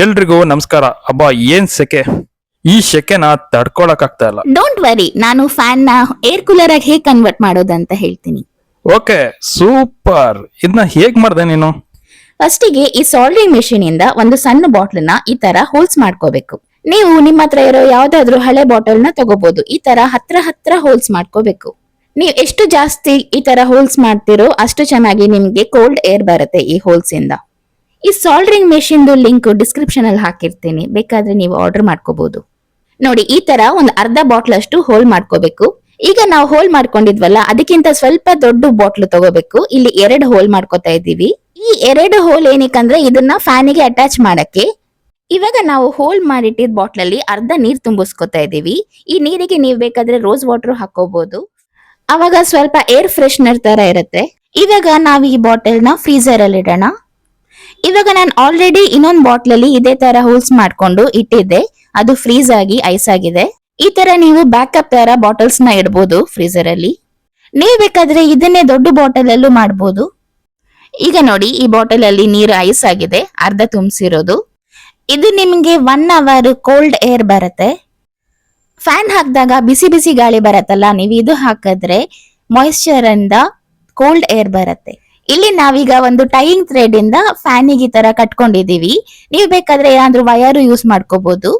ಎಲ್ರಿಗೂ ನಮಸ್ಕಾರ. ಅಬ್ಬಾ ಏನ್ ಸೆಕೆ, ಈ ಸೆಕೆನ ತಡ್ಕೊಳಕ್ ಆಗ್ತಾ ಇಲ್ಲ. ಡೋಂಟ್ ವರಿ, ನಾನು ಫ್ಯಾನ್ ನ ಏರ್ ಕೂಲರ್ ಆಗಿ ಹೇಗ್ ಕನ್ವರ್ಟ್ ಮಾಡೋದಂತ ಹೇಳ್ತೀನಿ. Okay, super. ಇದನ್ನ ಹೇಗ್ ಮಾಡ್ದೆ ನೀನು? ಫಸ್ಟಿಗೆ ಈ ಸಾಲ್ಡರಿಂಗ್ ಮೆಷಿನ್ ಇಂದ ಒಂದು ಸಣ್ಣ ಬಾಟ್ಲ್ ನ ಈ ತರ ಹೋಲ್ಸ್ ಮಾಡ್ಕೋಬೇಕು. ನೀವು ನಿಮ್ಮ ಹತ್ರ ಇರೋ ಯಾವ್ದಾದ್ರು ಹಳೆ ಬಾಟಲ್ ನ ತಗೋಬಹುದು. ಈ ತರ ಹತ್ರ ಹೋಲ್ಸ್ ಮಾಡ್ಕೋಬೇಕು. ನೀವು ಎಷ್ಟು ಜಾಸ್ತಿ ಈ ತರ ಹೋಲ್ಸ್ ಮಾಡ್ತಿರೋ ಅಷ್ಟು ಚೆನ್ನಾಗಿ ನಿಮ್ಗೆ ಕೋಲ್ಡ್ ಏರ್ ಬರುತ್ತೆ ಈ ಹೋಲ್ಸ್ ಇಂದ. ಈ ಸಾಲ್ಡರಿಂಗ್ ಮೆಷಿನ್ ಲಿಂಕ್ ಡಿಸ್ಕ್ರಿಪ್ಷನ್ ಅಲ್ಲಿ ಹಾಕಿರ್ತೀನಿ, ಬೇಕಾದ್ರೆ ನೀವು ಆರ್ಡರ್ ಮಾಡ್ಕೋಬಹುದು. ನೋಡಿ, ಈ ತರ ಒಂದು ಅರ್ಧ ಬಾಟ್ಲ್ ಅಷ್ಟು ಹೋಲ್ ಮಾಡ್ಕೋಬೇಕು. ಈಗ ನಾವು ಹೋಲ್ ಮಾಡ್ಕೊಂಡಿದ್ವಲ್ಲ, ಅದಕ್ಕಿಂತ ಸ್ವಲ್ಪ ದೊಡ್ಡ ಬಾಟ್ಲ್ ತಗೋಬೇಕು. ಇಲ್ಲಿ 2 ಹೋಲ್ ಮಾಡ್ಕೋತಾ ಇದ್ದೀವಿ. ಈ 2 ಹೋಲ್ ಏನಕ್ಕಂದ್ರೆ ಇದನ್ನ ಫ್ಯಾನಿಗೆ ಅಟ್ಯಾಚ್ ಮಾಡಕ್ಕೆ. ಇವಾಗ ನಾವು ಹೋಲ್ ಮಾಡಿಟ್ಟಿದ್ ಬಾಟ್ಲ್ ಅಲ್ಲಿ ಅರ್ಧ ನೀರ್ ತುಂಬಿಸ್ಕೊತಾ ಇದೀವಿ. ಈ ನೀರಿಗೆ ನೀವು ಬೇಕಾದ್ರೆ ರೋಸ್ ವಾಟರ್ ಹಾಕೋಬಹುದು, ಅವಾಗ ಸ್ವಲ್ಪ ಏರ್ ಫ್ರೆಶ್ನರ್ ತರ ಇರುತ್ತೆ. ಇವಾಗ ನಾವು ಈ ಬಾಟಲ್ ನ ಫ್ರೀಜರ್ ಅಲ್ಲಿ ಇಡೋಣ. ಇವಾಗ ನಾನು ಆಲ್ರೆಡಿ ಇನ್ನೊಂದು ಬಾಟ್ಲ್ ಅಲ್ಲಿ ಇದೇ ತರ ಹೋಲ್ಸ್ ಮಾಡ್ಕೊಂಡು ಇಟ್ಟಿದ್ದೆ, ಅದು ಫ್ರೀಸ್ ಆಗಿ ಐಸ್ ಆಗಿದೆ. ಈ ತರ ನೀವು ಬ್ಯಾಕಪ್ ತರ ಬಾಟಲ್ಸ್ ನ ಇಡಬಹುದು ಫ್ರೀಜರ್ ಅಲ್ಲಿ. ನೀವು ಬೇಕಾದ್ರೆ ಇದನ್ನೇ ದೊಡ್ಡ ಬಾಟಲ್ ಅಲ್ಲೂ ಮಾಡಬಹುದು. ಈಗ ನೋಡಿ, ಈ ಬಾಟಲ್ ಅಲ್ಲಿ ನೀರು ಐಸ್ ಆಗಿದೆ, ಅರ್ಧ ತುಂಬಿಸಿರೋದು. ಇದು ನಿಮ್ಗೆ 1 ಅವರ್ ಕೋಲ್ಡ್ ಏರ್ ಬರುತ್ತೆ. ಫ್ಯಾನ್ ಹಾಕಿದಾಗ ಬಿಸಿ ಬಿಸಿ ಗಾಳಿ ಬರತ್ತಲ್ಲ, ನೀವು ಇದು ಹಾಕಿದ್ರೆ ಮಾಯಿಶ್ಚರ್ ಇಂದ ಕೋಲ್ಡ್ ಏರ್ ಬರುತ್ತೆ. ಇಲ್ಲಿ ನಾವೀಗ ಒಂದು ಟೈಯಿಂಗ್ ಥ್ರೆಡ್ ಇಂದ ಫ್ಯಾನಿಗೆ ಈ ತರ ಕಟ್ಕೊಂಡಿದೀವಿ. ನೀವು ಬೇಕಾದ್ರೆ ಏನಾದ್ರೂ ವಯರ್ ಯೂಸ್ ಮಾಡ್ಕೋಬಹುದು.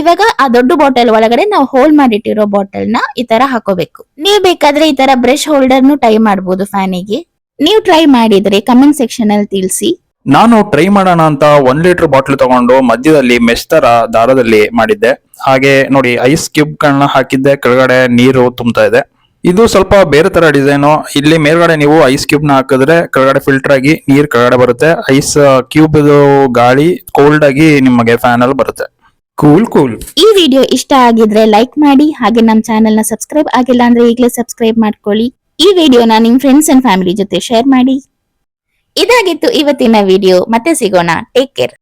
ಇವಾಗ ಆ ದೊಡ್ಡ ಬಾಟಲ್ ಒಳಗಡೆ ನಾವು ಹೋಲ್ ಮಾಡಿಟ್ಟಿರೋ ಬಾಟಲ್ ನ ಈ ತರ ಹಾಕೋಬೇಕು. ನೀವು ಬೇಕಾದ್ರೆ ಈ ತರ ಬ್ರಷ್ ಹೋಲ್ಡರ್ ನು ಟೈ ಮಾಡಬಹುದು ಫ್ಯಾನಿಗೆ. ನೀವು ಟ್ರೈ ಮಾಡಿದ್ರೆ ಕಮೆಂಟ್ ಸೆಕ್ಷನ್ ಅಲ್ಲಿ ತಿಳಿಸಿ. ನಾನು ಟ್ರೈ ಮಾಡೋಣ ಅಂತ 1 ಲೀಟರ್ ಬಾಟ್ಲ್ ತಗೊಂಡು ಮಧ್ಯದಲ್ಲಿ ಮೆಶ್ ತರ ದಾರದಲ್ಲಿ ಮಾಡಿದ್ದೆ. ಹಾಗೆ ನೋಡಿ, ಐಸ್ ಕ್ಯೂಬ್ ಗಳನ್ನ ಹಾಕಿದ್ದೆ, ಕೆಳಗಡೆ ನೀರು ತುಂಬ್ತಾ ಇದೆ. ಇದು ಸ್ವಲ್ಪ ಬೇರೆ ತರ ಡಿಸೈನು. ಇಲ್ಲಿ ಮೇಲ್ಗಡೆ ನೀವು ಐಸ್ ಕ್ಯೂಬ್ ನ ಹಾಕಿದ್ರೆ ಕೆಳಗಡೆ ಫಿಲ್ಟರ್ ಆಗಿ ನೀರ್ ಕೆಳಗಡೆ ಬರುತ್ತೆ. ಐಸ್ ಕ್ಯೂಬ್ ಗಾಳಿ ಕೋಲ್ಡ್ ಆಗಿ ನಿಮಗೆ ಫ್ಯಾನ್ ಅಲ್ಲಿ ಬರುತ್ತೆ. ಕೂಲ್. ಈ ವಿಡಿಯೋ ಇಷ್ಟ ಆಗಿದ್ರೆ ಲೈಕ್ ಮಾಡಿ, ಹಾಗೆ ನಮ್ಮ ಚಾನೆಲ್ ನ ಸಬ್ಸ್ಕ್ರೈಬ್ ಆಗಿಲ್ಲ ಅಂದ್ರೆ ಈಗಲೇ ಸಬ್ಸ್ಕ್ರೈಬ್ ಮಾಡ್ಕೊಳ್ಳಿ. ಈ ವಿಡಿಯೋನ ನಿಮ್ ಫ್ರೆಂಡ್ಸ್ ಅಂಡ್ ಫ್ಯಾಮಿಲಿ ಜೊತೆ ಶೇರ್ ಮಾಡಿ. ಇದಾಗಿತ್ತು ಇವತ್ತಿನ ವಿಡಿಯೋ. ಮತ್ತೆ ಸಿಗೋಣ. Take care.